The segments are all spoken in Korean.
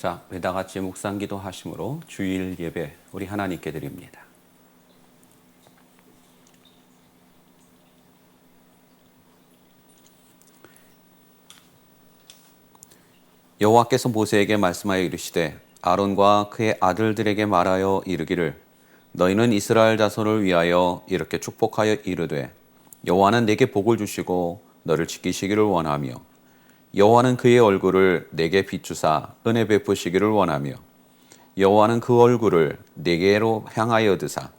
자, 우리 다 같이 묵상기도 하심으로 주일 예배 우리 하나님께 드립니다. 여호와께서 모세에게 말씀하여 이르시되 아론과 그의 아들들에게 말하여 이르기를 너희는 이스라엘 자손을 위하여 이렇게 축복하여 이르되 여호와는 내게 복을 주시고 너를 지키시기를 원하며 여호와는 그의 얼굴을 내게 비추사 은혜 베푸시기를 원하며 여호와는 그 얼굴을 내게로 향하여 드사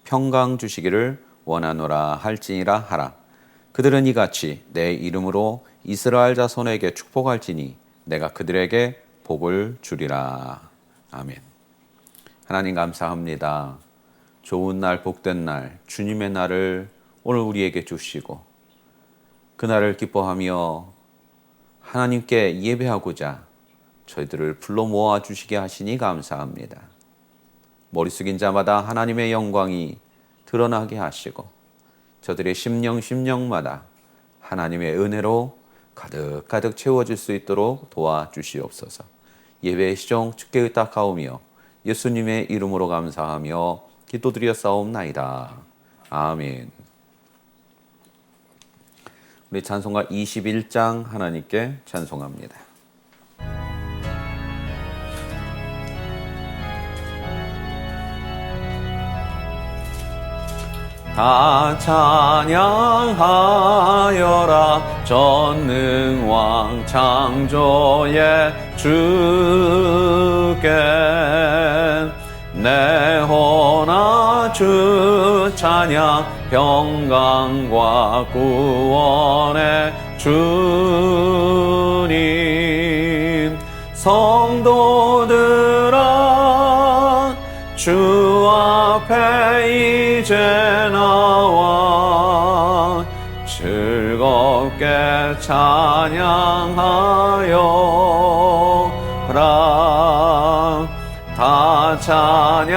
평강 주시기를 원하노라 할지니라 하라. 그들은 이같이 내 이름으로 이스라엘 자손에게 축복할지니 내가 그들에게 복을 주리라. 아멘. 하나님 감사합니다. 좋은 날, 복된 날, 주님의 날을 오늘 우리에게 주시고 그날을 기뻐하며 하나님께 예배하고자 저희들을 불러 모아 주시게 하시니 감사합니다. 머리 숙인 자마다 하나님의 영광이 드러나게 하시고 저들의 심령마다 하나님의 은혜로 가득가득 채워질 수 있도록 도와주시옵소서. 예배의 시종 주께 의탁하오며 예수님의 이름으로 감사하며 기도드렸사옵나이다. 아멘. 우리 찬송가 21장 하나님께 찬송합니다. 다 찬양하여라 전능왕 창조의 주께 내 혼아 주 찬양 평강과 구원의 주님 성도들아 주 앞에 이제 나와 즐겁게 찬양하여라 다 찬양하여라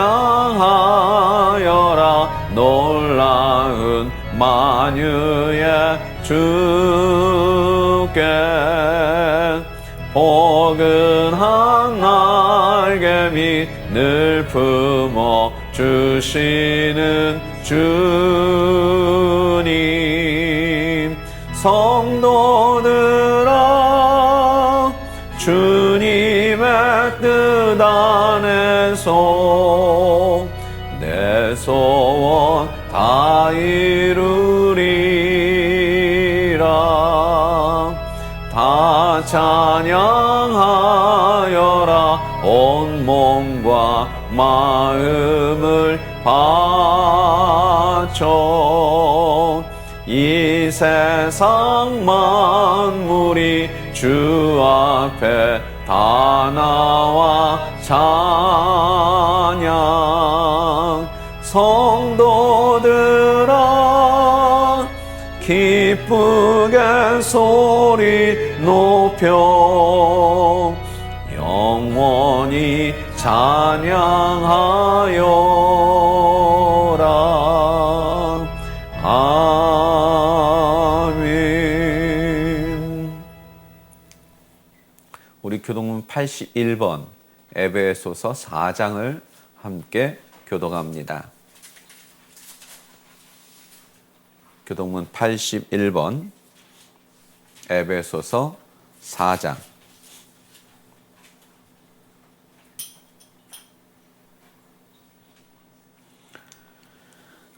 놀라운 만유의 주께 포근한 날개미 늘 품어 주시는 주님 성도들아 주님의 뜻 안에서 내 소원 다 이루리라 다 찬양하여라 온 몸과 마음을 바쳐 이 세상 만물이 주 앞에 다 나와 찬양 성도들아 기쁘게 소리 높여 영원히 찬양하여라. 아멘. 우리 교동문 81번 에베소서 4장을 함께 교독합니다. 교동문 81번 에베소서 4장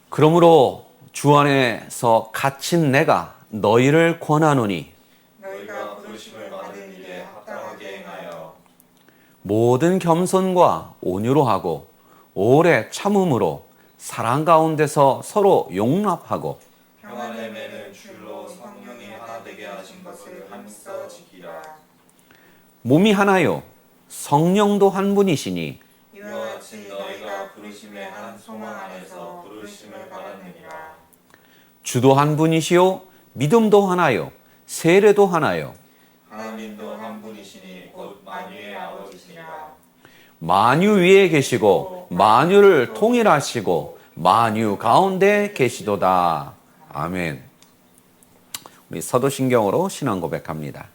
그러므로 주 안에서 갇힌 내가 너희를 권하노니 너희가 부르심을 받은 일에 합당하게 행하여 모든 겸손과 온유로 하고 오래 참음으로 사랑 가운데서 서로 용납하고 평안을 매는 줄로 성령이 하나 되게 하신 것을 함써 지키라. 몸이 하나요 성령도 한 분이시니 이와 같이 너희가 부르심의 한 소망 안에서 부르심을 받았느니라. 주도 한 분이시요 믿음도 하나요 세례도 하나요 하나님도 한 분이시니 곧 만유의 아버지시니라. 만유 위에 계시고 만유를 통일하시고 만유 가운데 계시도다. 아멘. 우리 사도신경으로 신앙 고백합니다.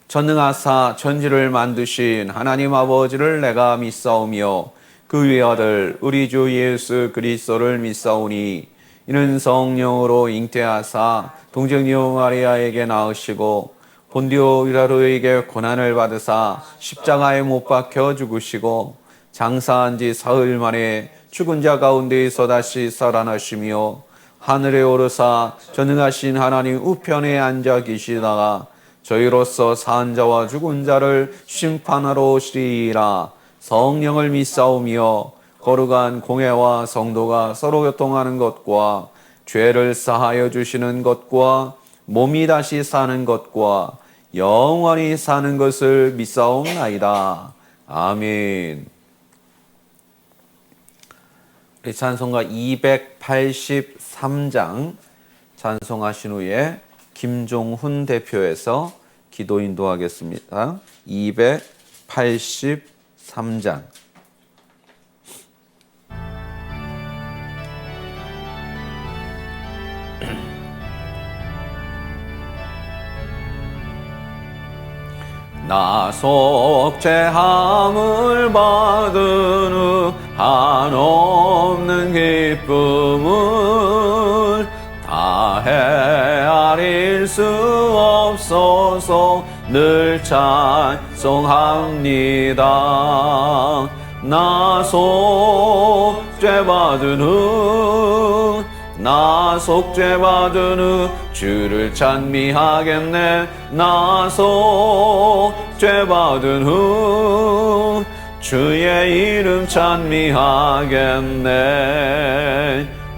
전능하사 천지를 만드신 하나님 아버지를 내가 믿사오며 그 외아들 우리 주 예수 그리스도를 믿사오니 이는 성령으로 잉태하사 동정녀 마리아에게 낳으시고 본디오 빌라도에게 고난을 받으사 십자가에 못 박혀 죽으시고 장사한 지 사흘 만에 죽은 자 가운데에서 다시 살아나시며 하늘에 오르사 전능하신 하나님 우편에 앉아 계시다가 저희로서 산 자와 죽은 자를 심판하러 오시리라. 성령을 믿사오며 거룩한 공회와 성도가 서로 교통하는 것과 죄를 사하여 주시는 것과 몸이 다시 사는 것과 영원히 사는 것을 믿사옵나이다. 아멘. 우리 찬송가 283장 찬송하신 후에 김종훈 대표에서 기도 인도하겠습니다. 283장. 나 속죄함을 받은 후 한없는 기쁨을 다 헤아릴 수 없어서 늘 찬송합니다. 나 속죄받은 후 나 속죄받은 후 주를 찬미하겠네. 나 속죄받은 후 주의 이름 찬미하겠네.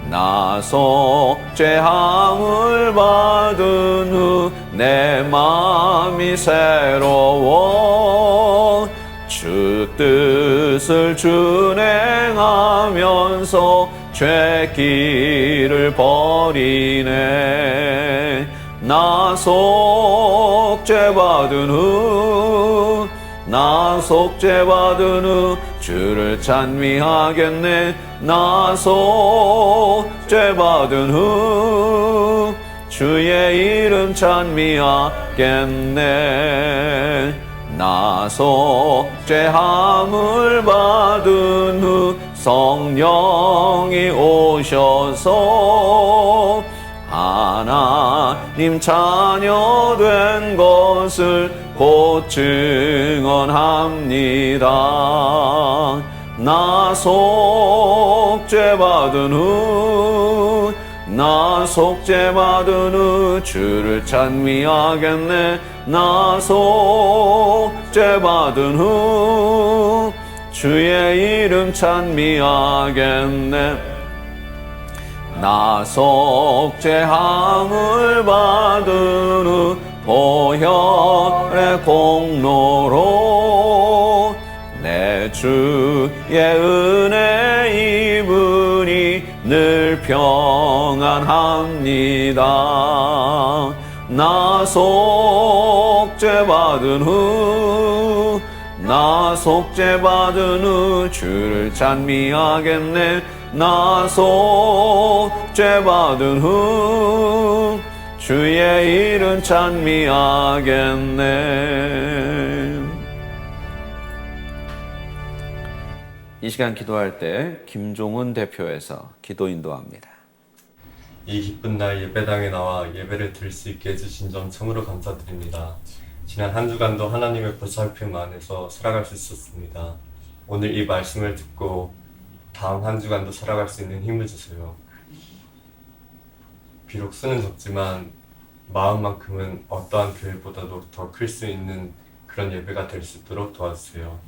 나 속죄함을 받은 후 내 마음이 새로워 주 뜻을 준행하면서 죄길을 버리네. 나 속죄받은 후 나 속죄받은 후 주를 찬미하겠네. 나 속죄받은 후 주의 이름 찬미하겠네. 나 속죄함을 받은 후 성령이 오셔서 하나님 자녀 된 것을 곧 증언합니다. 나 속죄받은 후 나 속죄받은 후 주를 찬미하겠네. 나 속죄받은 후 주의 이름 찬미하겠네. 나 속죄함을 받은 후 보혈의 공로로 내 주의 은혜 입으니 늘 평안합니다. 나 속죄받은 후 나 속죄받은 후 주를 찬미하겠네. 나 속죄받은 후 주의 이름 찬미하겠네. 이 시간 기도할 때 김종훈 대표에서 기도 인도합니다. 이 기쁜 날 예배당에 나와 예배를 드릴 수 있게 해주신 점 참으로 감사드립니다. 지난 한 주간도 하나님의 보살핌 안에서 살아갈 수 있었습니다. 오늘 이 말씀을 듣고 다음 한 주간도 살아갈 수 있는 힘을 주세요. 비록 수는 적지만 마음만큼은 어떠한 교회보다도 더 클 수 있는 그런 예배가 될 수 있도록 도와주세요.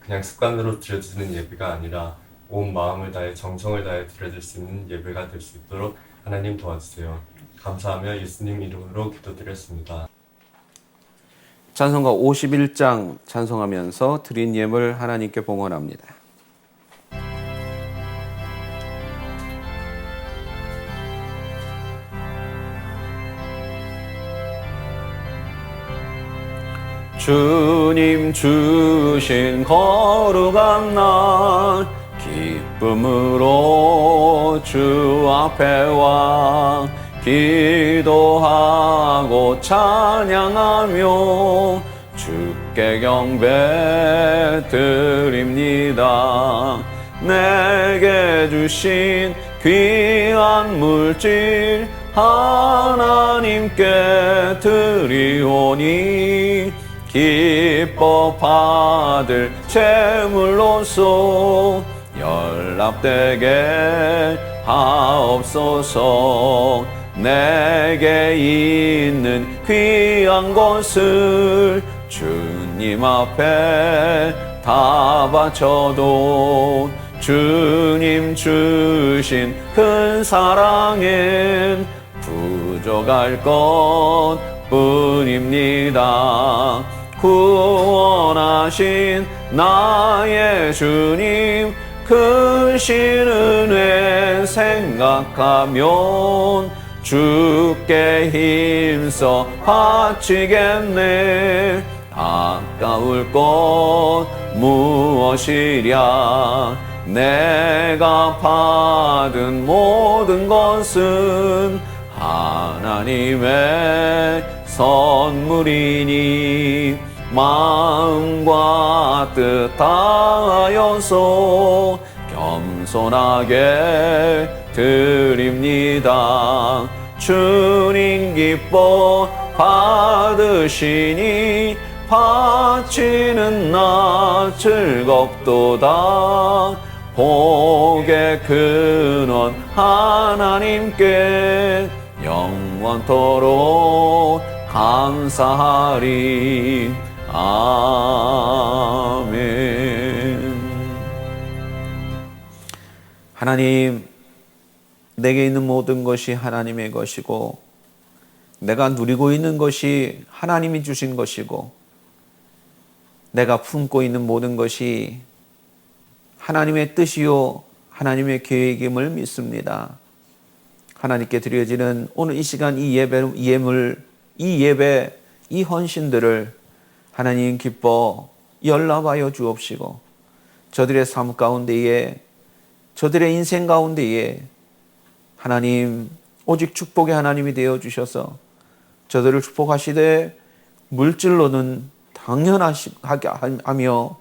그냥 습관으로 드려지는 예배가 아니라 온 마음을 다해 정성을 다해 드려질 수 있는 예배가 될 수 있도록 하나님 도와주세요. 감사하며 예수님 이름으로 기도드렸습니다. 찬송가 51장 찬송하면서 드린 예물 하나님께 봉헌합니다. 주님 주신 거룩한 날 기쁨으로 주 앞에 와 기도하고 찬양하며 주께 경배 드립니다. 내게 주신 귀한 물질 하나님께 드리오니 기뻐 받을 제물로서 연락되게 하옵소서. 내게 있는 귀한 것을 주님 앞에 다 바쳐도 주님 주신 큰 사랑엔 부족할 것 뿐입니다. 구원하신 나의 주님 크신 은혜 생각하면 주께 힘써 바치겠네. 아까울 것 무엇이랴. 내가 받은 모든 것은 하나님의 선물이니 마음과 뜻 다하여서 겸손하게 드립니다. 주님 기뻐 받으시니 바치는 나 즐겁도다. 복의 근원 하나님께 영원토록 감사하리. 아멘. 하나님, 내게 있는 모든 것이 하나님의 것이고 내가 누리고 있는 것이 하나님이 주신 것이고 내가 품고 있는 모든 것이 하나님의 뜻이요 하나님의 계획임을 믿습니다. 하나님께 드려지는 오늘 이 시간 이 예배, 이 헌신들을 하나님 기뻐 연락하여 주옵시고 저들의 삶 가운데에 저들의 인생 가운데에 하나님 오직 축복의 하나님이 되어 주셔서 저들을 축복하시되 물질로는 당연하게 하며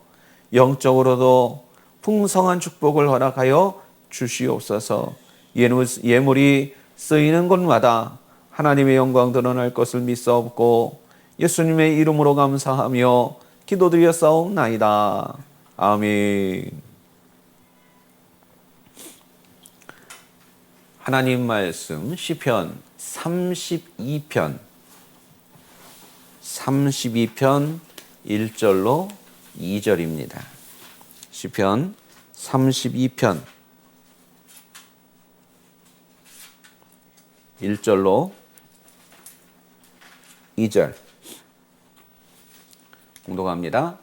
영적으로도 풍성한 축복을 허락하여 주시옵소서. 예물이 쓰이는 곳마다 하나님의 영광 드러날 것을 믿사옵고 예수님의 이름으로 감사하며 기도드렸사옵나이다. 아멘. 하나님 말씀 시편 32편 1절로 2절입니다. 시편 32편 1절로 2절 공독합니다.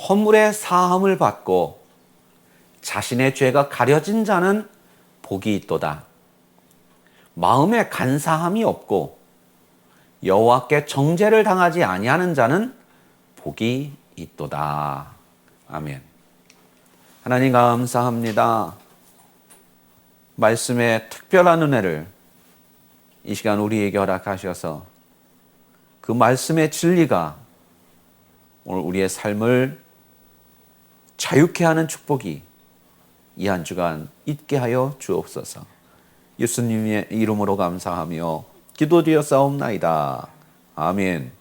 허물의 사함을 받고 자신의 죄가 가려진 자는 복이 있도다. 마음에 간사함이 없고 여호와께 정죄를 당하지 아니하는 자는 복이 있도다. 아멘. 하나님 감사합니다. 말씀의 특별한 은혜를 이 시간 우리에게 허락하셔서 그 말씀의 진리가 오늘 우리의 삶을 자유케 하는 축복이 이 한 주간 있게 하여 주옵소서. 예수님의 이름으로 감사하며 기도드렸사옵나이다. 아멘.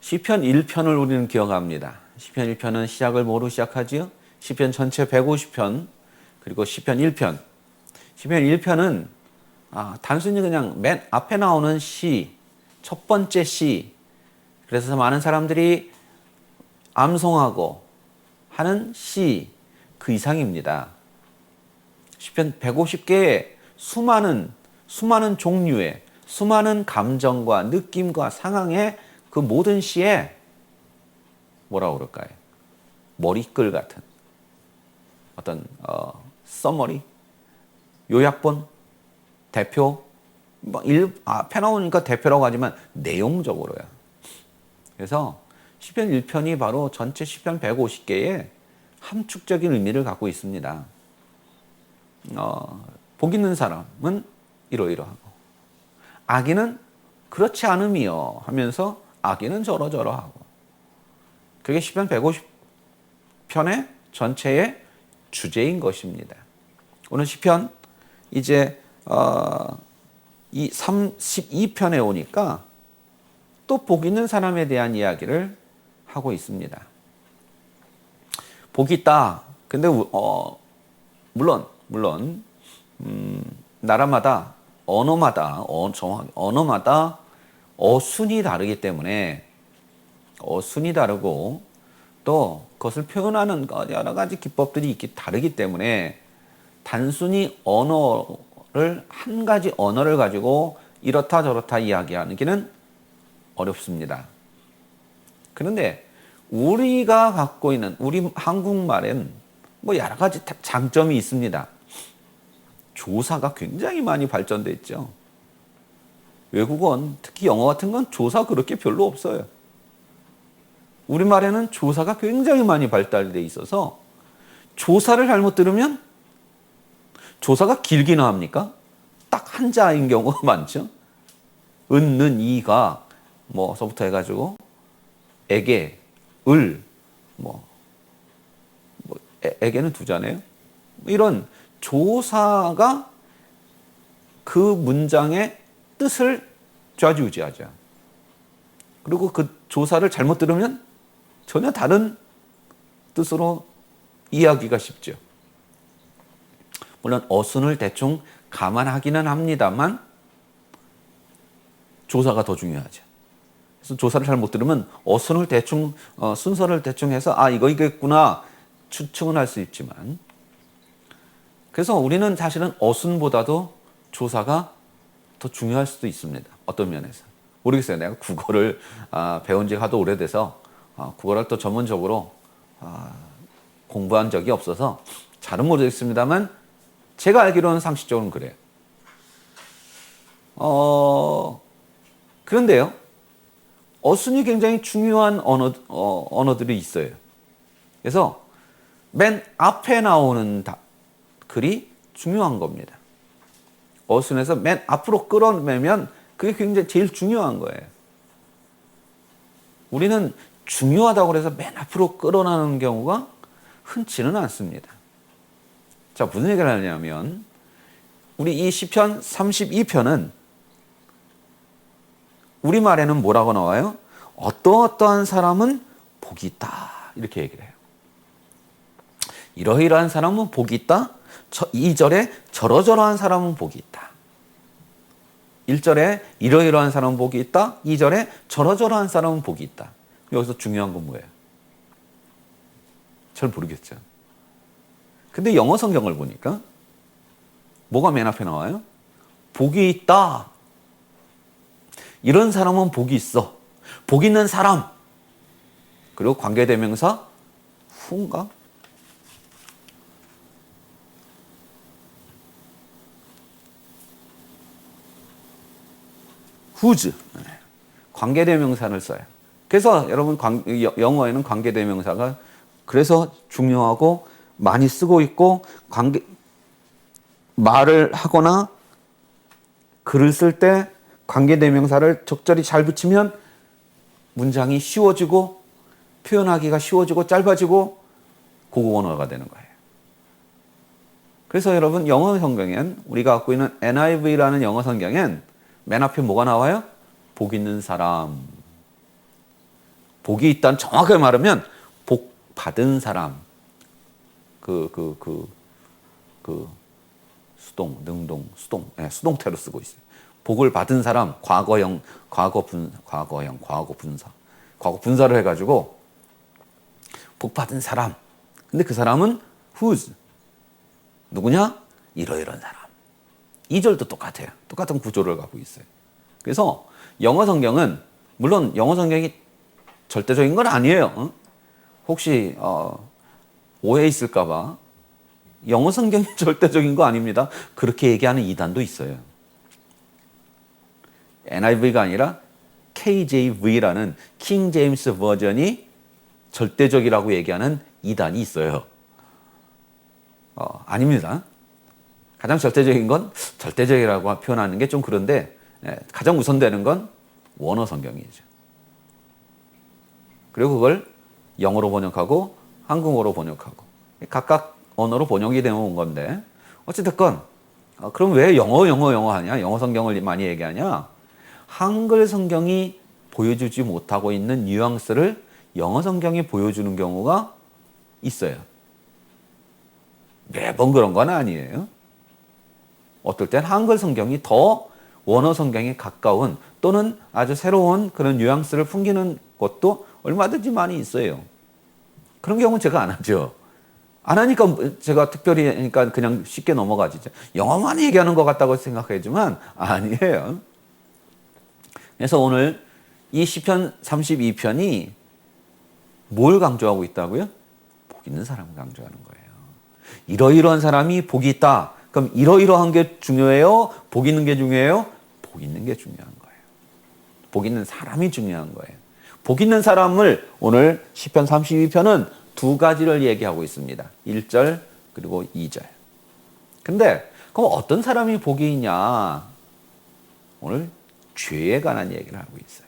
시편 1편을 우리는 기억합니다. 시편 1편은 시작을 뭐로 시작하지요? 시편 전체 150편 그리고 시편 1편. 시편 1편은 단순히 그냥 맨 앞에 나오는 시, 첫 번째 시. 그래서 많은 사람들이 암송하고 하는 시, 그 이상입니다. 시편 150개의 수많은 종류의 수많은 감정과 느낌과 상황의 그 모든 시에 뭐라고 그럴까요? 머리글 같은 어떤 서머리, 요약본, 대표, 앞에 나오니까 대표라고 하지만 내용적으로요. 그래서 시편 1편이 바로 전체 시편 150개의 함축적인 의미를 갖고 있습니다. 복 있는 사람은 이러이러하고 악인은 그렇지 않음이요 하면서 악인은 저러저러하고, 그게 시편 150편의 전체의 주제인 것입니다. 오늘 시편 이제 이 32편에 오니까 또 복 있는 사람에 대한 이야기를 하고 있습니다. 복이 있다. 근데 물론 나라마다 언어마다 어순이 다르기 때문에 어순이 다르고 또 그것을 표현하는 여러 가지 기법들이 다르기 때문에 단순히 한 가지 언어를 가지고 이렇다 저렇다 이야기하기는 어렵습니다. 그런데 우리가 갖고 있는 우리 한국말엔 뭐 여러 가지 장점이 있습니다. 조사가 굉장히 많이 발전돼 있죠. 외국어는 특히 영어 같은 건 조사 그렇게 별로 없어요. 우리말에는 조사가 굉장히 많이 발달돼 있어서 조사를 잘못 들으면 조사가 길기나 합니까? 딱 한자인 경우가 많죠. 은, 이가 뭐서부터 해가지고 에게, 을, 에게는 두 자네요. 이런 조사가 그 문장의 뜻을 좌지우지하죠. 그리고 그 조사를 잘못 들으면 전혀 다른 뜻으로 이해하기가 쉽죠. 물론 어순을 대충 감안하기는 합니다만 조사가 더 중요하죠. 그래서 조사를 잘못 들으면 어순을 대충 순서를 대충 해서 이거겠구나 추측은 할 수 있지만, 그래서 우리는 사실은 어순보다도 조사가 더 중요할 수도 있습니다. 어떤 면에서 모르겠어요. 내가 국어를 배운 지 하도 오래돼서 국어를 또 전문적으로 공부한 적이 없어서 잘은 모르겠습니다만 제가 알기로는 상식적으로는 그래요. 그런데요, 어순이 굉장히 중요한 언어들이 있어요. 그래서 맨 앞에 나오는 글이 중요한 겁니다. 어순에서 맨 앞으로 끌어내면 그게 굉장히 제일 중요한 거예요. 우리는 중요하다고 해서 맨 앞으로 끌어나는 경우가 흔치는 않습니다. 자, 무슨 얘기를 하냐면 우리 이 시편 32편은 우리말에는 뭐라고 나와요? 어떠어떠한 사람은 복이 있다 이렇게 얘기를 해요. 이러이러한 사람은 복이 있다. 2절에 저러저러한 사람은 복이 있다. 1절에 이러이러한 사람은 복이 있다. 2절에 저러저러한 사람은 복이 있다. 여기서 중요한 건 뭐예요? 잘 모르겠죠. 근데 영어 성경을 보니까 뭐가 맨 앞에 나와요? 복이 있다. 이런 사람은 복이 있어. 복 있는 사람. 그리고 관계대명사 후인가? whose. 관계대명사를 써요. 그래서 여러분 영어에는 관계대명사가 그래서 중요하고 많이 쓰고 있고, 말을 하거나 글을 쓸 때 관계대명사를 적절히 잘 붙이면 문장이 쉬워지고 표현하기가 쉬워지고 짧아지고 고급 언어가 되는 거예요. 그래서 여러분 영어 성경엔 우리가 갖고 있는 NIV라는 영어 성경엔 맨 앞에 뭐가 나와요? 복 있는 사람. 복이 있다는 정확하게 말하면 복 받은 사람. 수동, 능동, 수동, 수동태로 쓰고 있어요. 복을 받은 사람, 과거 분사를 해가지고 복 받은 사람. 근데 그 사람은 whose. 누구냐? 이러이러한 사람. 2절도 똑같아요. 똑같은 구조를 갖고 있어요. 그래서 영어 성경은 물론 영어 성경이 절대적인 건 아니에요. 혹시 오해 있을까 봐 영어 성경이 절대적인 거 아닙니다. 그렇게 얘기하는 이단도 있어요. NIV가 아니라 KJV라는 킹 제임스 버전이 절대적이라고 얘기하는 이단이 있어요. 아닙니다. 가장 절대적인 건 절대적이라고 표현하는 게 좀 그런데 가장 우선되는 건 원어 성경이죠. 그리고 그걸 영어로 번역하고 한국어로 번역하고 각각 언어로 번역이 되면 온 건데 어찌됐건 그럼 왜 영어 하냐? 영어 성경을 많이 얘기하냐? 한글 성경이 보여주지 못하고 있는 뉘앙스를 영어 성경이 보여주는 경우가 있어요. 매번 그런 건 아니에요. 어떨 땐 한글 성경이 더 원어 성경에 가까운 또는 아주 새로운 그런 뉘앙스를 풍기는 것도 얼마든지 많이 있어요. 그런 경우는 제가 안 하죠. 안 하니까 제가 특별히 하니까 그냥 쉽게 넘어가지. 영어만 얘기하는 것 같다고 생각하지만 아니에요. 그래서 오늘 이 시편 32편이 뭘 강조하고 있다고요? 복 있는 사람을 강조하는 거예요. 이러이러한 사람이 복이 있다. 그럼 이러이러한 게 중요해요? 복 있는 게 중요해요? 복 있는 게 중요한 거예요. 복 있는 사람이 중요한 거예요. 복 있는 사람을 오늘 시편 32편은 두 가지를 얘기하고 있습니다. 1절 그리고 2절. 근데 그럼 어떤 사람이 복이 있냐? 오늘 죄에 관한 얘기를 하고 있어요.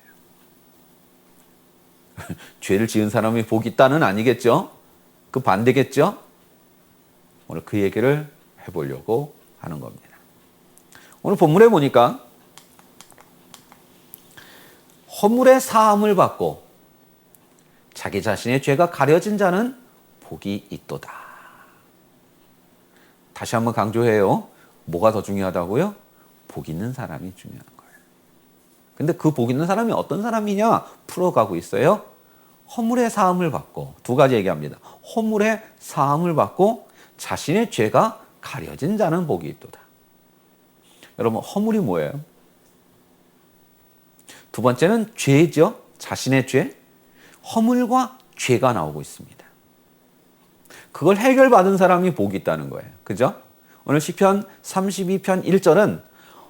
죄를 지은 사람이 복이 있다는 아니겠죠? 그 반대겠죠? 오늘 그 얘기를 해보려고 하는 겁니다. 오늘 본문에 보니까 허물의 사함을 받고 자기 자신의 죄가 가려진 자는 복이 있도다. 다시 한번 강조해요. 뭐가 더 중요하다고요? 복 있는 사람이 중요한 거예요. 근데 그 복 있는 사람이 어떤 사람이냐? 풀어가고 있어요. 허물의 사함을 받고 두 가지 얘기합니다. 허물의 사함을 받고 자신의 죄가 가려진 자는 복이 있도다. 여러분 허물이 뭐예요? 두 번째는 죄죠. 자신의 죄. 허물과 죄가 나오고 있습니다. 그걸 해결받은 사람이 복이 있다는 거예요. 그죠? 오늘 시편 32편 1절은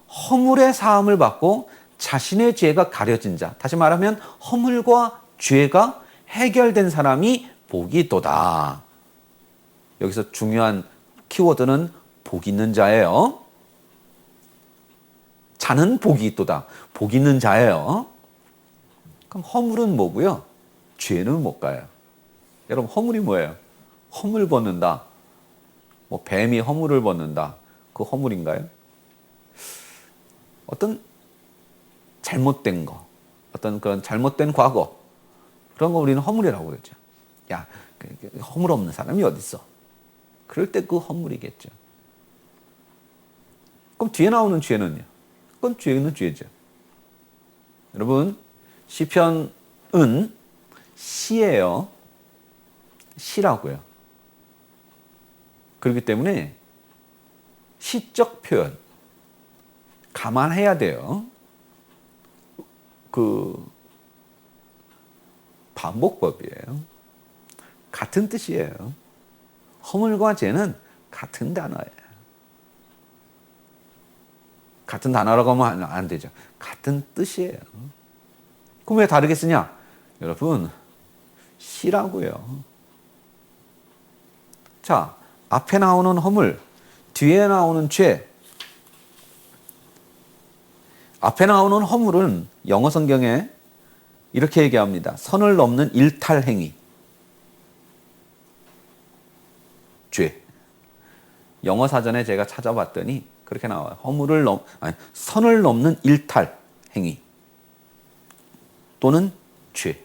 허물의 사함을 받고 자신의 죄가 가려진 자. 다시 말하면 허물과 죄가 해결된 사람이 복이 있도다. 여기서 중요한 키워드는 복 있는 자예요. 자는 복이 있도다. 복 있는 자예요. 그럼 허물은 뭐고요? 죄는 못 가요. 여러분 허물이 뭐예요? 허물 벗는다. 뭐 뱀이 허물을 벗는다. 그 허물인가요? 어떤 잘못된 거, 어떤 그런 잘못된 과거 그런 거 우리는 허물이라고 그러죠. 야, 허물 없는 사람이 어디 있어? 그럴 때 그 허물이겠죠. 그럼 뒤에 나오는 죄는요? 그건 죄는 죄죠. 여러분 시편은 시예요. 시라고요. 그렇기 때문에 시적 표현 감안해야 돼요. 그 반복법이에요. 같은 뜻이에요. 허물과 죄는 같은 단어예요. 같은 단어라고 하면 안 되죠. 같은 뜻이에요. 그럼 왜 다르게 쓰냐? 여러분 시라고요. 자, 앞에 나오는 허물, 뒤에 나오는 죄. 앞에 나오는 허물은 영어 성경에 이렇게 얘기합니다. 선을 넘는 일탈 행위. 죄. 영어 사전에 제가 찾아봤더니 그렇게 나와요. 선을 넘는 일탈 행위 또는 죄.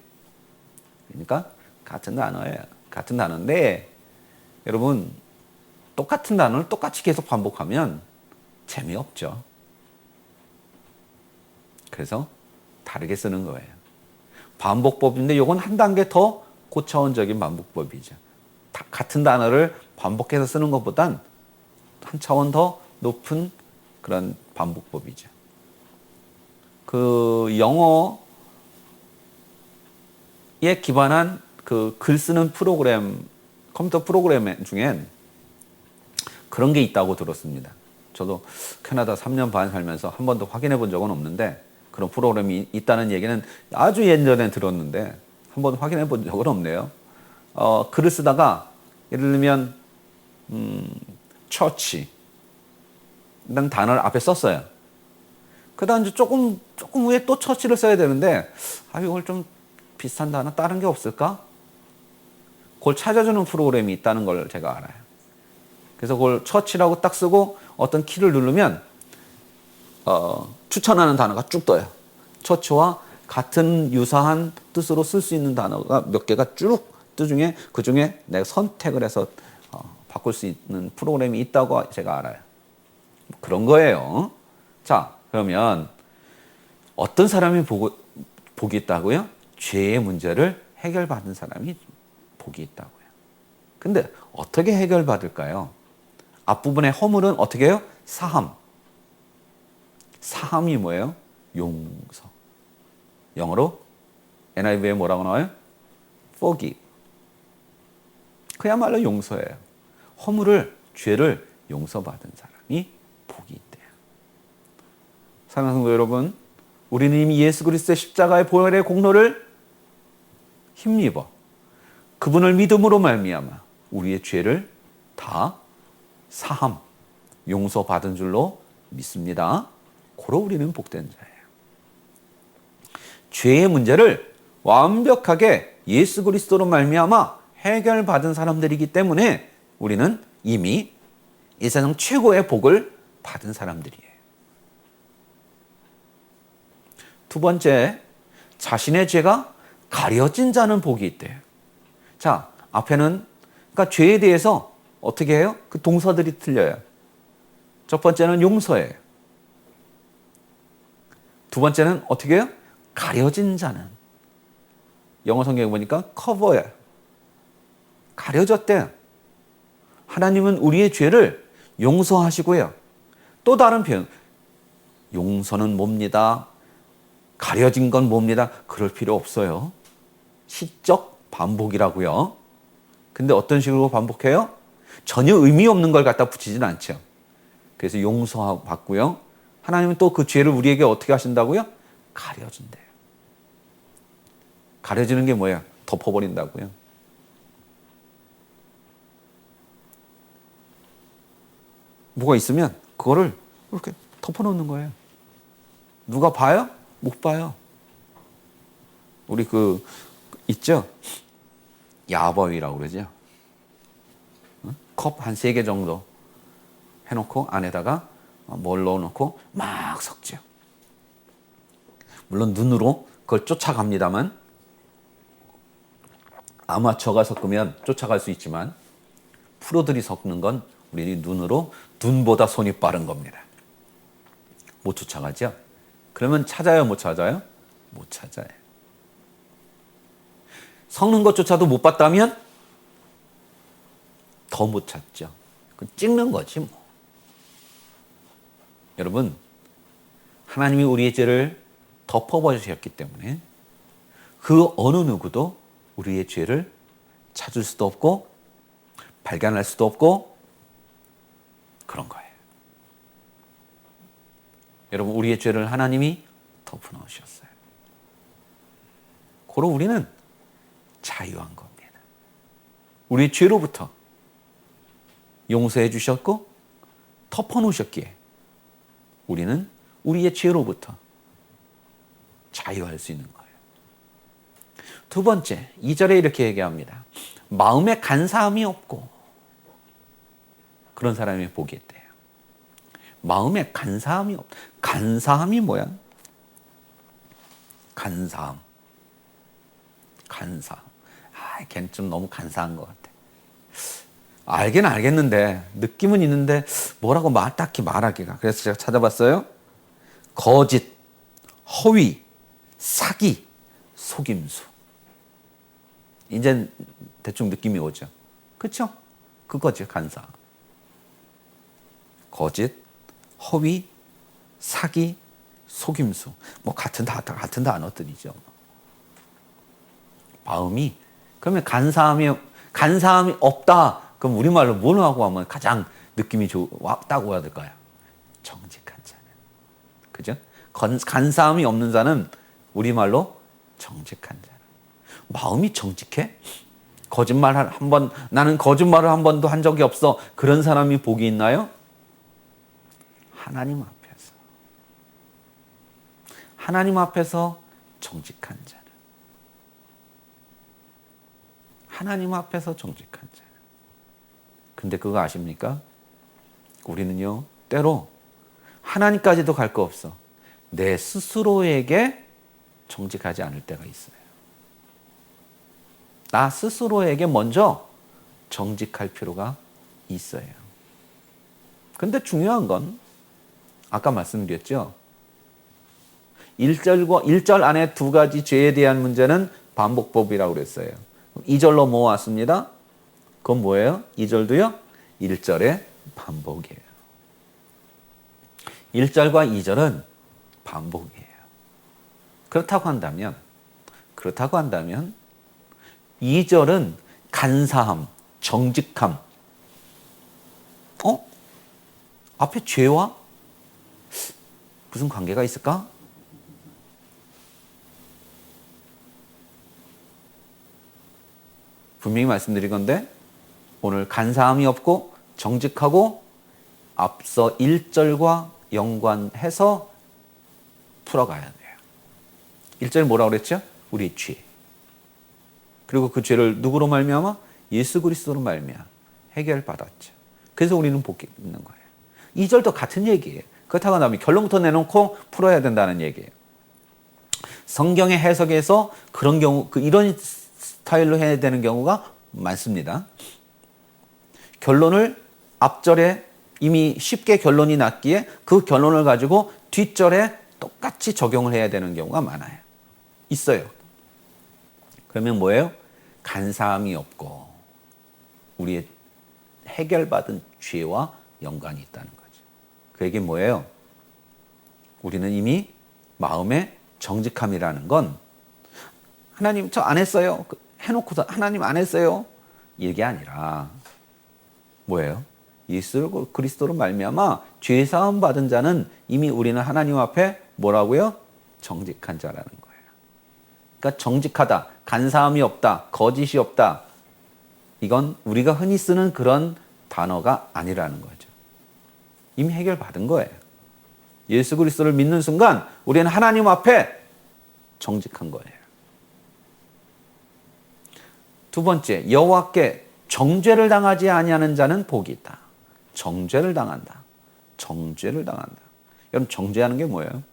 그러니까 같은 단어예요. 같은 단어인데 여러분 똑같은 단어를 똑같이 계속 반복하면 재미없죠. 그래서 다르게 쓰는 거예요. 반복법인데 이건 한 단계 더 고차원적인 반복법이죠. 같은 단어를 반복해서 쓰는 것보단 한 차원 더 높은 그런 반복법이죠. 그 영어에 기반한 그 글 쓰는 프로그램, 컴퓨터 프로그램 중엔 그런 게 있다고 들었습니다. 저도 캐나다 3년 반 살면서 한 번도 확인해 본 적은 없는데 그런 프로그램이 있다는 얘기는 아주 예전에 들었는데 한 번 확인해 본 적은 없네요. 글을 쓰다가 예를 들면 처치 이런 단어를 앞에 썼어요. 그다음 이제 조금 후에 또 처치를 써야 되는데 이걸 좀 비슷한 단어 다른 게 없을까? 그걸 찾아주는 프로그램이 있다는 걸 제가 알아요. 그래서 그걸 처치라고 딱 쓰고 어떤 키를 누르면 추천하는 단어가 쭉 떠요. 처치와 같은 유사한 뜻으로 쓸 수 있는 단어가 몇 개가 쭉 뜨 중에 그 중에 내가 선택을 해서 바꿀 수 있는 프로그램이 있다고 제가 알아요. 그런 거예요. 자, 그러면 어떤 사람이 복이 있다고요? 죄의 문제를 해결받은 사람이 복이 있다고요. 근데 어떻게 해결받을까요? 앞부분의 허물은 어떻게 해요? 사함. 사함이 뭐예요? 용서. 영어로 NIV에 뭐라고 나와요? forgive. 그야말로 용서예요. 허물을, 죄를 용서받은 사람이 복이 있대요. 사랑하는 성도 여러분, 우리는 이미 예수 그리스도의 십자가의 보혈의 공로를 힘입어 그분을 믿음으로 말미암아 우리의 죄를 다 사함, 용서받은 줄로 믿습니다. 고로 우리는 복된 자예요. 죄의 문제를 완벽하게 예수 그리스도로 말미암아 해결받은 사람들이기 때문에 우리는 이미 이 세상 최고의 복을 받은 사람들이에요. 두 번째, 자신의 죄가 가려진 자는 복이 있대요. 자, 앞에는 그러니까 죄에 대해서 어떻게 해요? 그 동사들이 틀려요. 첫 번째는 용서예요. 두 번째는 어떻게 해요? 가려진 자는. 영어 성경에 보니까 cover예요. 가려졌대요. 하나님은 우리의 죄를 용서하시고요. 또 다른 표현, 용서는 뭡니다. 가려진 건 뭡니다. 그럴 필요 없어요. 시적 반복이라고요. 근데 어떤 식으로 반복해요? 전혀 의미 없는 걸 갖다 붙이진 않죠. 그래서 용서받고요. 하나님은 또 그 죄를 우리에게 어떻게 하신다고요? 가려준대요. 가려지는 게 뭐예요? 덮어버린다고요. 뭐가 있으면 그거를 이렇게 덮어놓는 거예요. 누가 봐요? 못 봐요. 우리 있죠? 야버위라고 그러죠? 컵 한 3개 정도 해놓고 안에다가 뭘 넣어놓고 막 섞죠. 물론 눈으로 그걸 쫓아갑니다만 아마추어가 섞으면 쫓아갈 수 있지만 프로들이 섞는 건 우리 눈으로 눈보다 손이 빠른 겁니다. 못 쫓아가죠? 그러면 찾아요? 못 찾아요? 못 찾아요. 섞는 것조차도 못 봤다면 더 못 찾죠. 찍는 거지 뭐. 여러분, 하나님이 우리의 죄를 덮어버리셨기 때문에 그 어느 누구도 우리의 죄를 찾을 수도 없고 발견할 수도 없고 그런 거예요. 여러분, 우리의 죄를 하나님이 덮어놓으셨어요. 고로 우리는 자유한 겁니다. 우리의 죄로부터 용서해 주셨고 덮어놓으셨기에 우리는 우리의 죄로부터 자유할 수 있는 거예요. 두 번째, 2절에 이렇게 얘기합니다. 마음에 간사함이 없고 그런 사람이 복이 있대요. 마음에 간사함이 없. 간사함이 뭐야? 간사함. 걔는 좀 너무 간사한 것 같아. 알긴 알겠는데 느낌은 있는데 뭐라고 딱히 말하기가. 그래서 제가 찾아봤어요. 거짓, 허위, 사기, 속임수. 이제 대충 느낌이 오죠. 그렇죠? 그거지 간사. 거짓, 허위, 사기, 속임수. 뭐 같은 단어들이죠. 마음이 그러면 간사함이 없다. 그럼 우리말로 뭘 하고 하면 가장 느낌이 왔다고 해야 될까요? 정직한 자는. 그죠? 간사함이 없는 자는 우리말로 정직한 자는. 마음이 정직해? 나는 거짓말을 한 번도 한 적이 없어. 그런 사람이 복이 있나요? 하나님 앞에서. 하나님 앞에서 정직한 자는. 하나님 앞에서 정직한 자는. 근데 그거 아십니까? 우리는요, 때로 하나님까지도 갈 거 없어. 내 스스로에게 정직하지 않을 때가 있어요. 나 스스로에게 먼저 정직할 필요가 있어요. 근데 중요한 건 아까 말씀드렸죠. 1절 안에 두 가지 죄에 대한 문제는 반복법이라고 그랬어요. 2절로 모았습니다. 그건 뭐예요? 2절도요? 1절의 반복이에요. 1절과 2절은 반복이에요. 그렇다고 한다면 2절은 간사함, 정직함. 앞에 죄와 무슨 관계가 있을까? 분명히 말씀드린 건데 오늘 간사함이 없고 정직하고 앞서 1절과 연관해서 풀어가야 돼요. 1절 뭐라고 그랬죠? 우리 죄. 그리고 그 죄를 누구로 말미암아? 예수 그리스도로 말미암아 해결받았죠. 그래서 우리는 복이 있는 거예요. 2절도 같은 얘기예요. 그렇다고 하면 결론부터 내놓고 풀어야 된다는 얘기예요. 성경의 해석에서 그런 경우, 이런 스타일로 해야 되는 경우가 많습니다. 결론을 앞절에 이미 쉽게 결론이 났기에 그 결론을 가지고 뒷절에 똑같이 적용을 해야 되는 경우가 많아요. 있어요. 그러면 뭐예요? 간사함이 없고 우리의 해결받은 죄와 연관이 있다는 거죠. 그 얘기 뭐예요? 우리는 이미 마음에 정직함이라는 건 하나님 저 안 했어요. 해놓고서 하나님 안 했어요. 이게 아니라 뭐예요? 예수 그리스도로 말미암아 죄 사함 받은 자는 이미 우리는 하나님 앞에 뭐라고요? 정직한 자라는 거예요. 그러니까 정직하다, 간사함이 없다, 거짓이 없다. 이건 우리가 흔히 쓰는 그런 단어가 아니라는 거죠. 이미 해결받은 거예요. 예수 그리스도를 믿는 순간 우리는 하나님 앞에 정직한 거예요. 두 번째, 여호와께 정죄를 당하지 아니하는 자는 복이 있다. 정죄를 당한다. 정죄를 당한다. 여러분 정죄하는 게 뭐예요?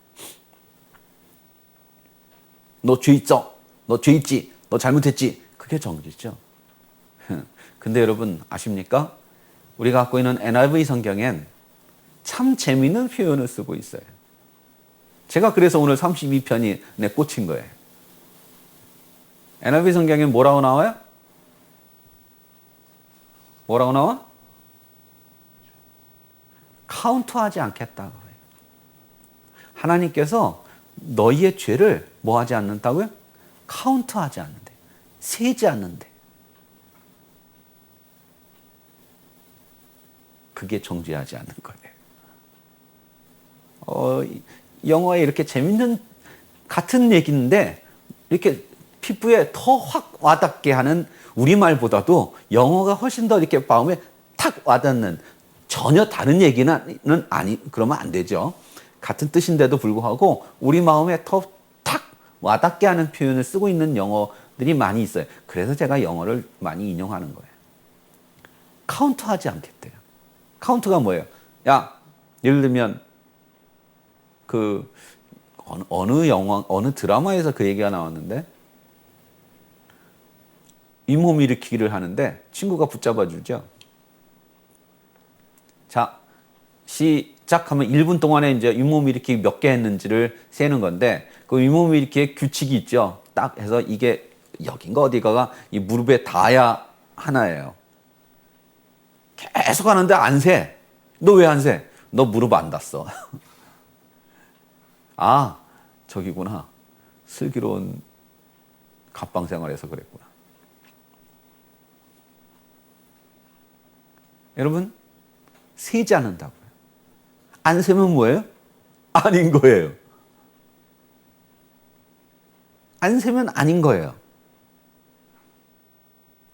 너 죄 있어. 너 죄 있지. 너 잘못했지. 그게 정죄죠. 근데 여러분 아십니까? 우리가 갖고 있는 NIV 성경엔 참 재미있는 표현을 쓰고 있어요. 제가 그래서 오늘 32편이 내 꽂힌 거예요. NIV 성경에 뭐라고 나와요? 뭐라고 나와? 카운트하지 않겠다고 해요. 하나님께서 너희의 죄를 뭐 하지 않는다고요? 카운트하지 않는데, 세지 않는데. 그게 정죄하지 않는 거예요. 영어에 이렇게 재밌는 같은 얘기인데 이렇게 피부에 더 확 와닿게 하는 우리말보다도 영어가 훨씬 더 이렇게 마음에 탁 와닿는 전혀 다른 얘기는 그러면 안 되죠. 같은 뜻인데도 불구하고 우리 마음에 더 탁 와닿게 하는 표현을 쓰고 있는 영어들이 많이 있어요. 그래서 제가 영어를 많이 인용하는 거예요. 카운트하지 않겠대요. 카운트가 뭐예요? 야, 예를 들면 어느 드라마에서 그 얘기가 나왔는데 잇몸 일으키기를 하는데 친구가 붙잡아 주죠. 자, 시작하면 1분 동안에 이제 잇몸 일으키기 몇 개 했는지를 세는 건데 그 잇몸 일으키기의 규칙이 있죠. 딱 해서 이게 여긴가 어디가가 이 무릎에 닿아야 하나예요. 계속 하는데 안 세. 너 왜 안 세? 너 무릎 안 닿았어. 아, 저기구나. 슬기로운 갑방 생활에서 그랬구나. 여러분, 세지 않는다고요. 안 세면 뭐예요? 아닌 거예요. 안 세면 아닌 거예요.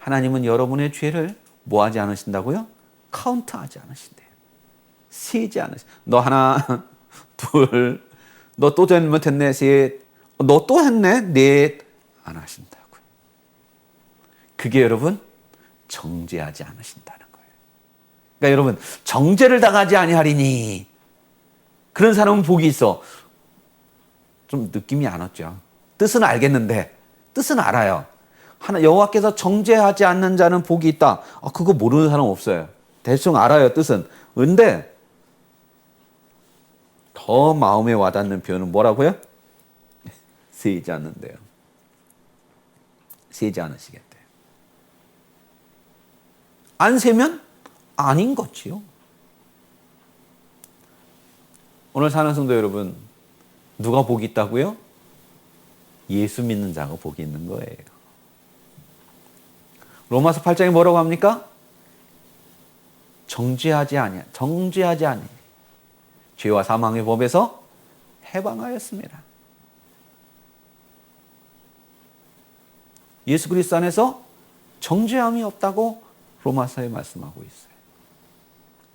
하나님은 여러분의 죄를 뭐 하지 않으신다고요? 카운트하지 않으신대요. 세지 않으신. 너 하나, 둘, 너 또 잘못했네, 셋, 너 또 했네, 넷, 안 하신다고요. 그게 여러분 정죄하지 않으신다는 거예요. 그러니까 여러분 정죄를 당하지 아니하리니 그런 사람은 복이 있어. 좀 느낌이 안 왔죠. 뜻은 알겠는데 뜻은 알아요. 하나 여호와께서 정죄하지 않는 자는 복이 있다. 그거 모르는 사람 없어요. 대충 알아요, 뜻은. 근데 더 마음에 와닿는 표현은 뭐라고요? 세지 않는데요. 세지 않으시겠대요. 안 세면 아닌 거지요. 오늘 사는 성도 여러분, 누가 복이 있다고요? 예수 믿는 자가 복이 있는 거예요. 로마서 8장에 뭐라고 합니까? 정죄하지 아니. 죄와 사망의 법에서 해방하였습니다. 예수 그리스도 안에서 정죄함이 없다고 로마서에 말씀하고 있어요.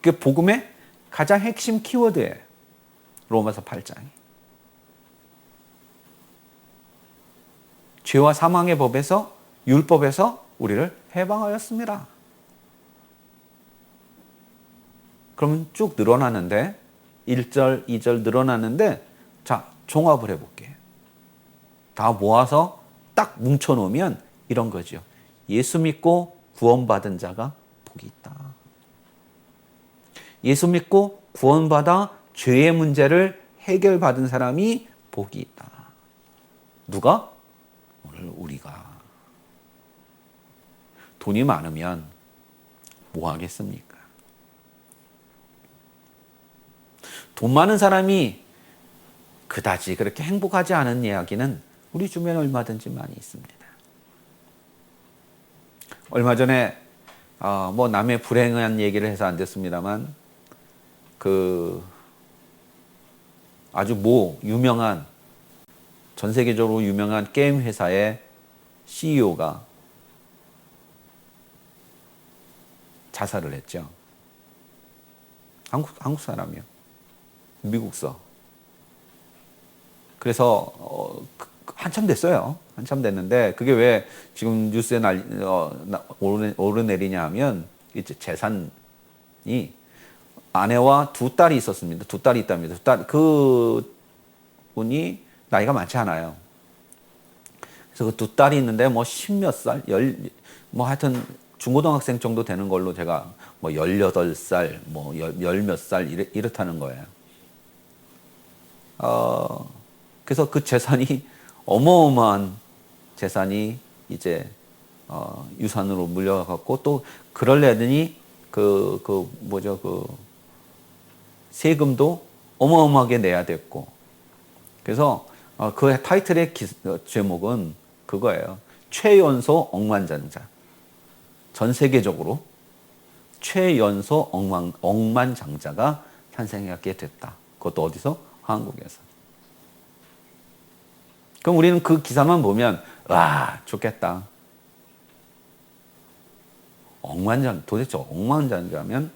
그게 복음의 가장 핵심 키워드예요. 로마서 8장이. 죄와 사망의 법에서, 율법에서 우리를 해방하였습니다. 그러면 쭉 늘어나는데 1절, 2절 늘어나는데 자, 종합을 해볼게요. 다 모아서 딱 뭉쳐놓으면 이런 거죠. 예수 믿고 구원받은 자가 복이 있다. 예수 믿고 구원받아 죄의 문제를 해결받은 사람이 복이 있다. 누가? 오늘 우리가. 돈이 많으면 뭐 하겠습니까? 돈 많은 사람이 그다지 그렇게 행복하지 않은 이야기는 우리 주변에 얼마든지 많이 있습니다. 얼마 전에 뭐 남의 불행한 얘기를 해서 안 됐습니다만 아주 유명한 전 세계적으로 유명한 게임 회사의 CEO가 자살을 했죠. 한국 사람이요. 미국서. 그래서 한참 됐어요. 한참 됐는데 그게 왜 지금 뉴스에 오르내리냐 하면 이제 재산이 아내와 두 딸이 있었습니다. 두 딸이 있답니다. 그 분이 나이가 많지 않아요. 그래서 그 두 딸이 있는데 뭐 10몇 살, 하여튼 중고등학생 정도 되는 걸로 제가 뭐 18살, 뭐 10몇 살 이렇다는 거예요. 그래서 그 재산이 어마어마한 재산이 이제 유산으로 물려갖고 또 그러려니 세금도 어마어마하게 내야 됐고 그래서 그 타이틀의 제목은 그거예요. 최연소 억만장자. 전 세계적으로 최연소 억만장자가 탄생하게 됐다. 그것도 어디서? 한국에서. 그럼 우리는 그 기사만 보면 와 좋겠다. 도대체 억만장자면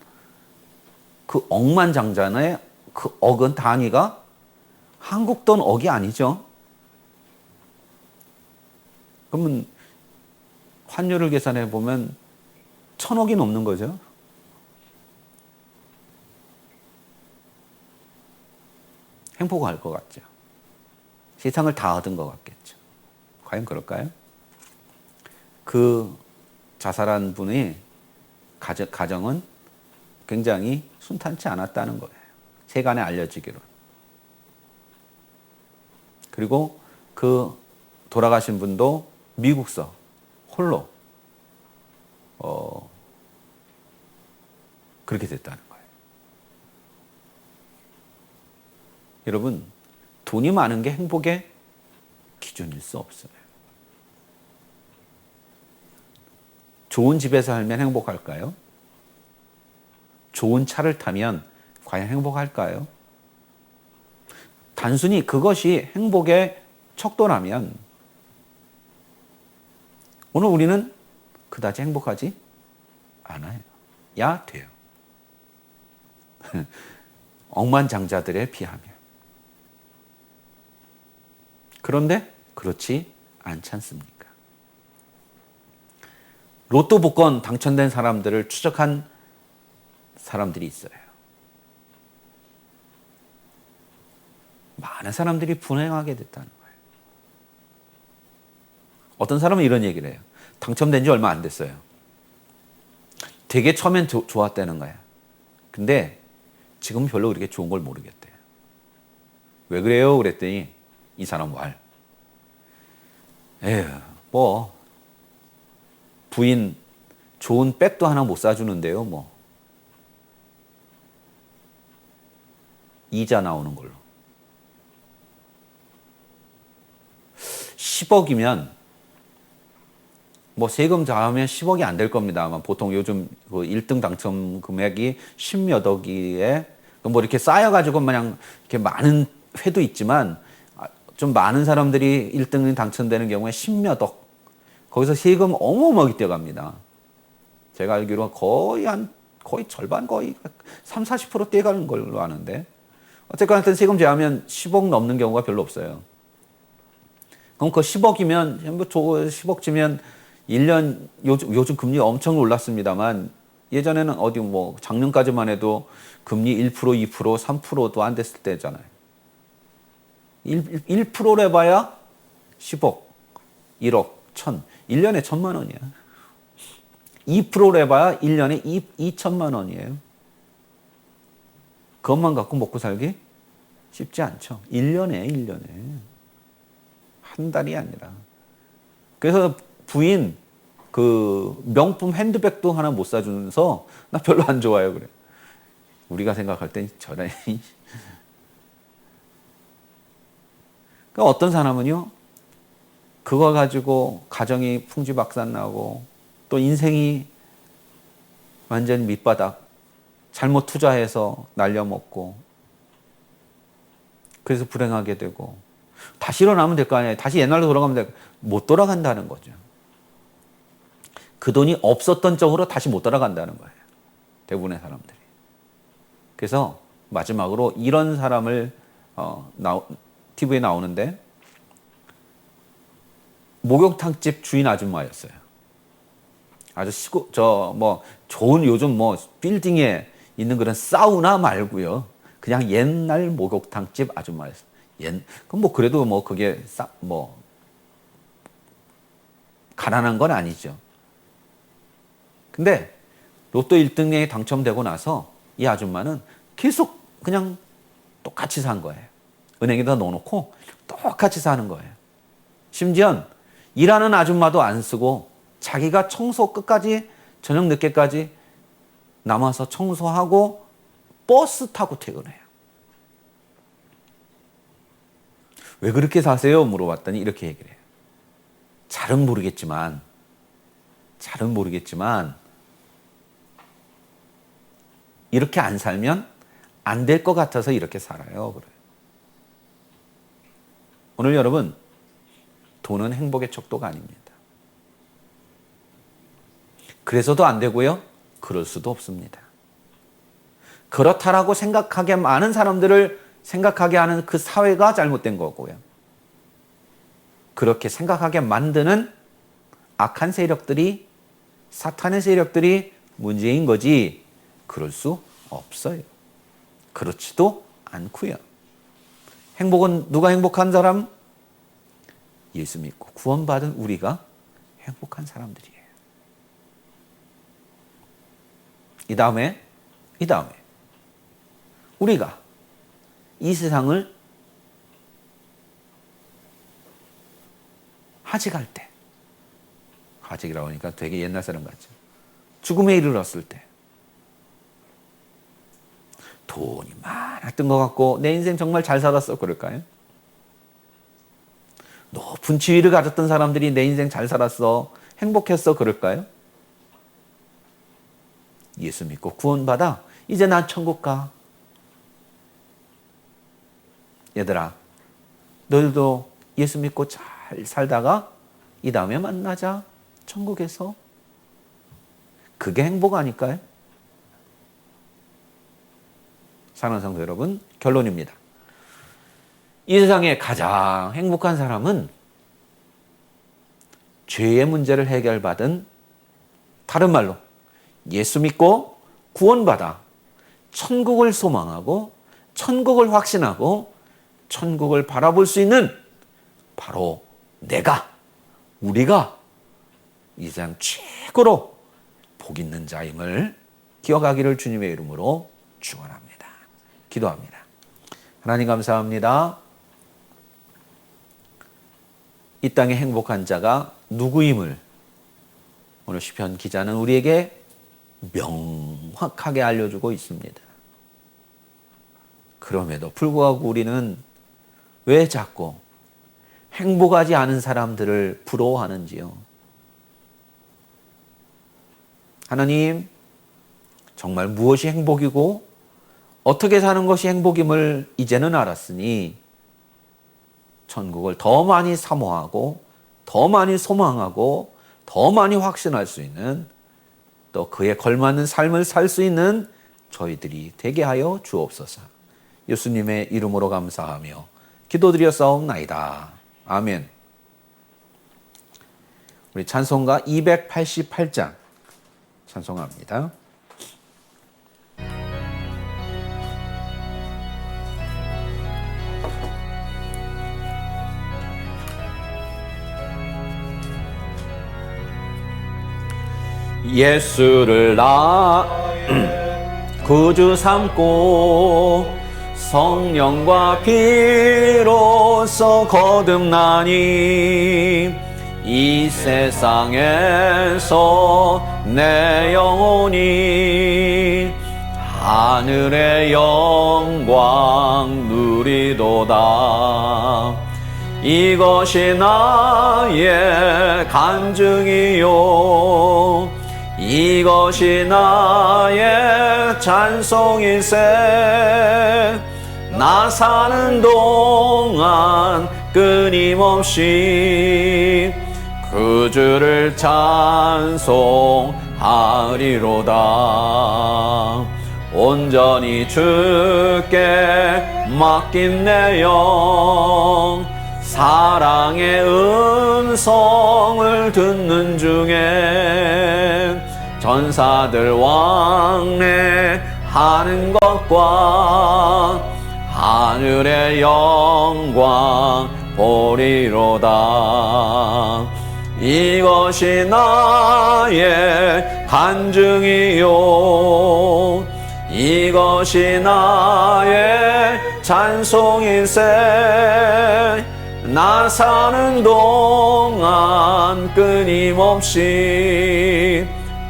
그 억만장자의 그 억은 단위가 한국 돈 억이 아니죠. 그러면 환율을 계산해 보면 1,000억이 넘는 거죠. 행복할 것 같죠. 세상을 다 얻은 것 같겠죠. 과연 그럴까요? 그 자살한 분의 가정은 굉장히 순탄치 않았다는 거예요. 세간에 알려지기로. 그리고 그 돌아가신 분도 미국서 홀로 그렇게 됐다는 거예요. 여러분, 돈이 많은 게 행복의 기준일 수 없어요. 좋은 집에서 살면 행복할까요? 좋은 차를 타면 과연 행복할까요? 단순히 그것이 행복의 척도라면 오늘 우리는 그다지 행복하지 않아요. 야, 돼요. 억만장자들에 비하면. 그런데 그렇지 않지 않습니까? 로또 복권 당첨된 사람들을 추적한 사람들이 있어요. 많은 사람들이 분행하게 됐다는 거예요. 어떤 사람은 이런 얘기를 해요. 당첨된 지 얼마 안 됐어요. 되게 처음엔 좋았다는 거야. 근데 지금 별로 그렇게 좋은 걸 모르겠대요. 왜 그래요? 그랬더니 이 사람 말. 에휴, 뭐 부인 좋은 백도 하나 못 사주는데요. 뭐 이자 나오는 걸로. 10억이면 뭐 세금 자하면 10억이 안 될 겁니다. 아마 보통 요즘 그 1등 당첨 금액이 10몇 억이에 뭐 이렇게 쌓여가지고 마냥 이렇게 많은 회도 있지만 좀 많은 사람들이 1등이 당첨되는 경우에 10몇 억. 거기서 세금 어마어마하게 떼어갑니다. 제가 알기로 거의 절반 거의 3, 40% 떼가는 걸로 아는데 어쨌건 하여튼 세금 제하면 10억 넘는 경우가 별로 없어요. 그럼 그 10억이면, 10억쯤면 1년, 요즘 금리 엄청 올랐습니다만, 예전에는 어디 뭐, 작년까지만 해도 금리 1%, 2%, 3%도 안 됐을 때잖아요. 1%를 해봐야 10억, 1억, 1년에 1,000만 원이야. 2%를 해봐야 1년에 2천만 원이에요. 그것만 갖고 먹고 살기 쉽지 않죠. 1년에. 한 달이 아니라. 그래서 부인 그 명품 핸드백도 하나 못 사주면서 나 별로 안 좋아요. 그래. 우리가 생각할 땐 저래. 그러니까 어떤 사람은요. 그거 가지고 가정이 풍지박산나고 또 인생이 완전 밑바닥 잘못 투자해서 날려먹고 그래서 불행하게 되고 다시 일어나면 될 거 아니에요. 다시 옛날로 돌아가면 될 거 못 돌아간다는 거죠. 그 돈이 없었던 쪽으로 다시 못 돌아간다는 거예요. 대부분의 사람들이. 그래서 마지막으로 이런 사람을 TV에 나오는데 목욕탕집 주인 아줌마였어요. 아주 좋은 요즘 빌딩에 있는 그런 사우나 말고요. 그냥 옛날 목욕탕집 아줌마였어요. 그럼 그래도 그게 가난한 건 아니죠. 근데 로또 1등에 당첨되고 나서 이 아줌마는 계속 그냥 똑같이 산 거예요. 은행에다 넣어놓고 똑같이 사는 거예요. 심지어 일하는 아줌마도 안 쓰고 자기가 청소 끝까지 저녁 늦게까지 남아서 청소하고 버스 타고 퇴근해요. 왜 그렇게 사세요? 물어봤더니 이렇게 얘기를 해요. 잘은 모르겠지만 이렇게 안 살면 안 될 것 같아서 이렇게 살아요. 그래요. 오늘 여러분, 돈은 행복의 척도가 아닙니다. 그래서도 안 되고요. 그럴 수도 없습니다. 그렇다라고 생각하게 많은 사람들을 생각하게 하는 그 사회가 잘못된 거고요. 그렇게 생각하게 만드는 악한 세력들이 사탄의 세력들이 문제인 거지 그럴 수 없어요. 그렇지도 않고요. 행복은 누가 행복한 사람? 예수 믿고 구원받은 우리가 행복한 사람들이에요. 이 다음에 우리가 이 세상을 하직할 때, 하직이라고 하니까 되게 옛날 사람 같죠. 죽음에 이르렀을 때 돈이 많았던 것 같고 내 인생 정말 잘 살았어 그럴까요? 높은 지위를 가졌던 사람들이 내 인생 잘 살았어 행복했어 그럴까요? 예수 믿고 구원받아 이제 난 천국 가. 얘들아 너희도 예수 믿고 잘 살다가 이 다음에 만나자 천국에서 그게 행복 아닐까요? 사랑하는 성도 여러분, 결론입니다. 이 세상에 가장 행복한 사람은 죄의 문제를 해결받은, 다른 말로 예수 믿고 구원받아 천국을 소망하고 천국을 확신하고 천국을 바라볼 수 있는 바로 우리가 이 세상 최고로 복 있는 자임을 기억하기를 주님의 이름으로 축원합니다. 기도합니다. 하나님 감사합니다. 이 땅의 행복한 자가 누구임을 오늘 시편 기자는 우리에게 명확하게 알려주고 있습니다. 그럼에도 불구하고 우리는 왜 자꾸 행복하지 않은 사람들을 부러워하는지요? 하나님, 정말 무엇이 행복이고 어떻게 사는 것이 행복임을 이제는 알았으니 천국을 더 많이 사모하고 더 많이 소망하고 더 많이 확신할 수 있는, 또 그에 걸맞는 삶을 살 수 있는 저희들이 되게 하여 주옵소서. 예수님의 이름으로 감사하며 기도드렸사옵나이다. 아멘. 우리 찬송가 288장 찬송합니다. 예수를 나 구주 삼고 성령과 피로써 거듭나니 이 세상에서 내 영혼이 하늘의 영광 누리도다. 이것이 나의 간증이요 이것이 나의 찬송이세. 나 사는 동안 끊임없이 그 주를 찬송하리로다. 온전히 주께 맡긴 내 영 사랑의 음성을 듣는 중에 전사들 왕래하는 것과 하늘의 영광 보리로다. 이것이 나의 간증이요 이것이 나의 찬송이세. 나 사는 동안 끊임없이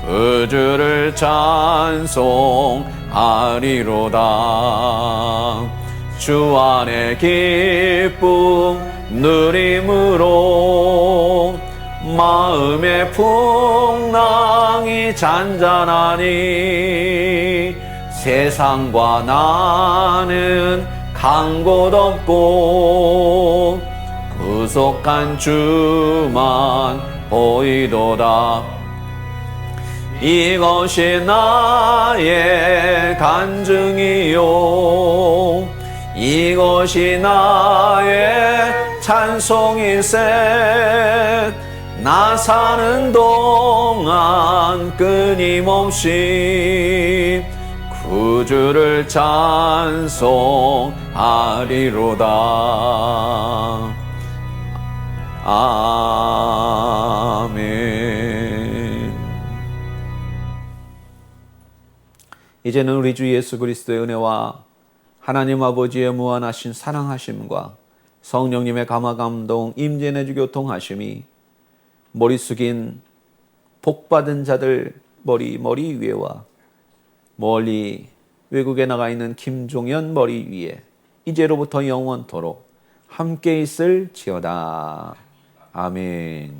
그 주를 찬송하리로다. 주 안에 기쁨 누림으로 마음의 풍랑이 잔잔하니 세상과 나는 간 곳 없고 구속한 주만 보이도다. 이것이 나의 간증이요 이것이 나의 찬송이세. 나 사는 동안 끊임없이 그 주를 찬송하리로다. 아멘. 이제는 우리 주 예수 그리스도의 은혜와 하나님 아버지의 무한하신 사랑하심과 성령님의 감화감동 임재내주 교통하심이 머리 숙인 복받은 자들 머리 위에와 멀리 외국에 나가 있는 김종현 머리 위에 이제로부터 영원토록 함께 있을지어다. 아멘.